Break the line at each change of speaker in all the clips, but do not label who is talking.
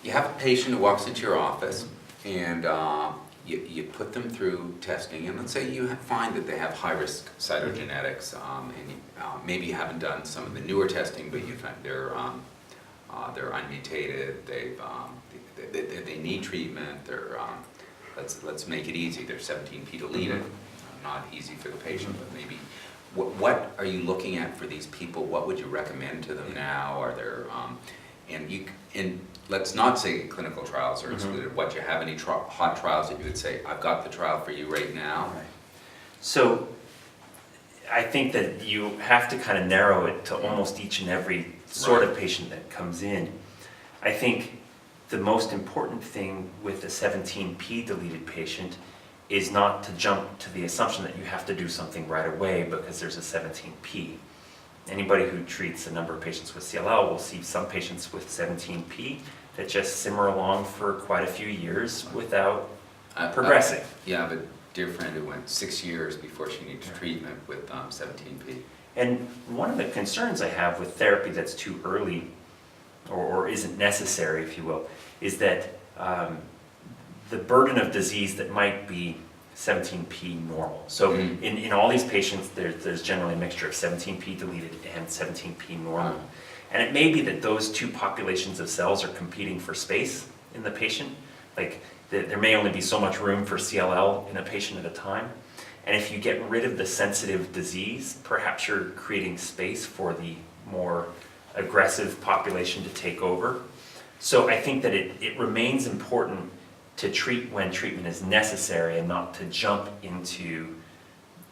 you have a patient who walks into your office and you put them through testing, and let's say you find that they have high-risk cytogenetics, and maybe you haven't done some of the newer testing, but you find they're unmutated, they need treatment, let's make it easy, they're 17p deleted, not easy for the patient, but maybe. What are you looking at for these people? What would you recommend to them now? Are there, and let's not say clinical trials are excluded. What, do you have any hot trials that you would say, I've got the trial for you right now?
Right. So I think that you have to kind of narrow it to almost each and every sort of patient that comes in. I think the most important thing with a 17p deleted patient is not to jump to the assumption that you have to do something right away because there's a 17p. Anybody who treats a number of patients with CLL will see some patients with 17p that just simmer along for quite a few years without progressing.
Yeah, but dear friend who went 6 years before she needed treatment with 17p.
And one of the concerns I have with therapy that's too early, or isn't necessary, if you will, is that the burden of disease that might be 17p normal. So in all these patients, there's generally a mixture of 17p deleted and 17p normal. And it may be that those two populations of cells are competing for space in the patient. Like there may only be so much room for CLL in a patient at a time. And if you get rid of the sensitive disease, perhaps you're creating space for the more aggressive population to take over. So I think that it remains important to treat when treatment is necessary and not to jump into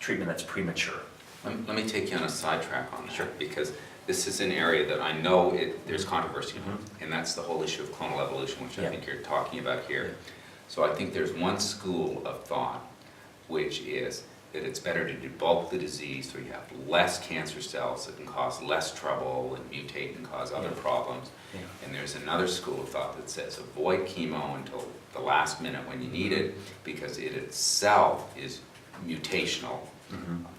treatment that's premature.
Let me take you on a sidetrack on that, because this is an area that I know there's controversy on, and that's the whole issue of clonal evolution, which I think you're talking about here. So I think there's one school of thought, which is that it's better to debulk the disease so you have less cancer cells that can cause less trouble and mutate and cause other problems. And there's another school of thought that says avoid chemo until the last minute when you need it, because it itself is mutational,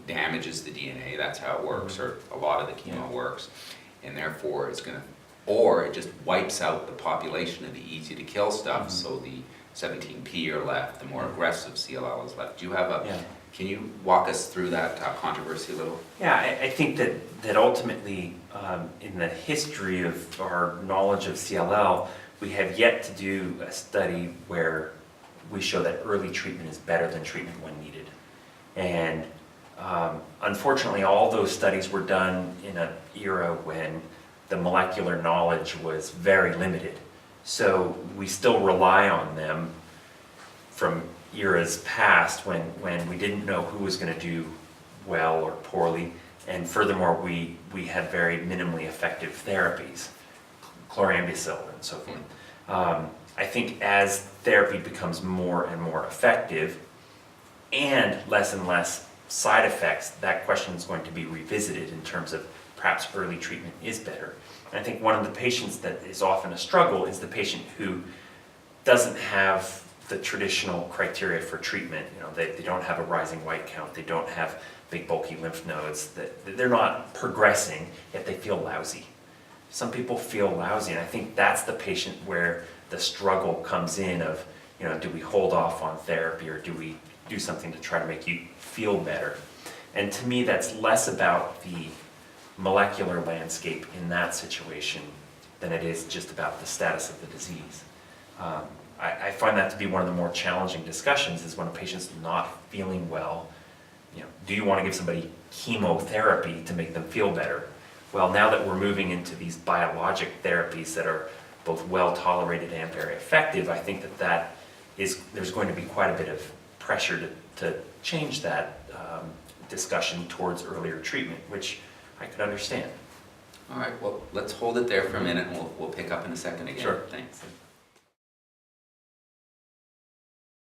damages the DNA, that's how it works, or a lot of the chemo works, and therefore it's going to, or it just wipes out the population of the easy to kill stuff, so the 17p are left, the more aggressive CLL is left. Do you have a, can you walk us through that controversy a little?
Yeah, I think that ultimately in the history of our knowledge of CLL, we have yet to do a study where we show that early treatment is better than treatment when needed. And unfortunately, all those studies were done in an era when the molecular knowledge was very limited. So we still rely on them from eras past when we didn't know who was going to do well or poorly. And furthermore, we had very minimally effective therapies, chlorambucil and so forth. I think as therapy becomes more and more effective and less side effects, that question is going to be revisited in terms of perhaps early treatment is better. And I think one of the patients that is often a struggle is the patient who doesn't have the traditional criteria for treatment. You know, they don't have a rising white count, they don't have big bulky lymph nodes, they're not progressing, yet they feel lousy. Some people feel lousy, and I think that's the patient where the struggle comes in of, you know, do we hold off on therapy or do we do something to try to make you feel better? And to me, that's less about the molecular landscape in that situation than it is just about the status of the disease. I find that to be one of the more challenging discussions is when a patient's not feeling well. You know, do you want to give somebody chemotherapy to make them feel better? Well, now that we're moving into these biologic therapies that are both well tolerated and very effective, I think there's going to be quite a bit of pressure to change that discussion towards earlier treatment, which I could understand.
All right, well, let's hold it there for a minute and we'll pick up in a second again.
Sure.
Thanks.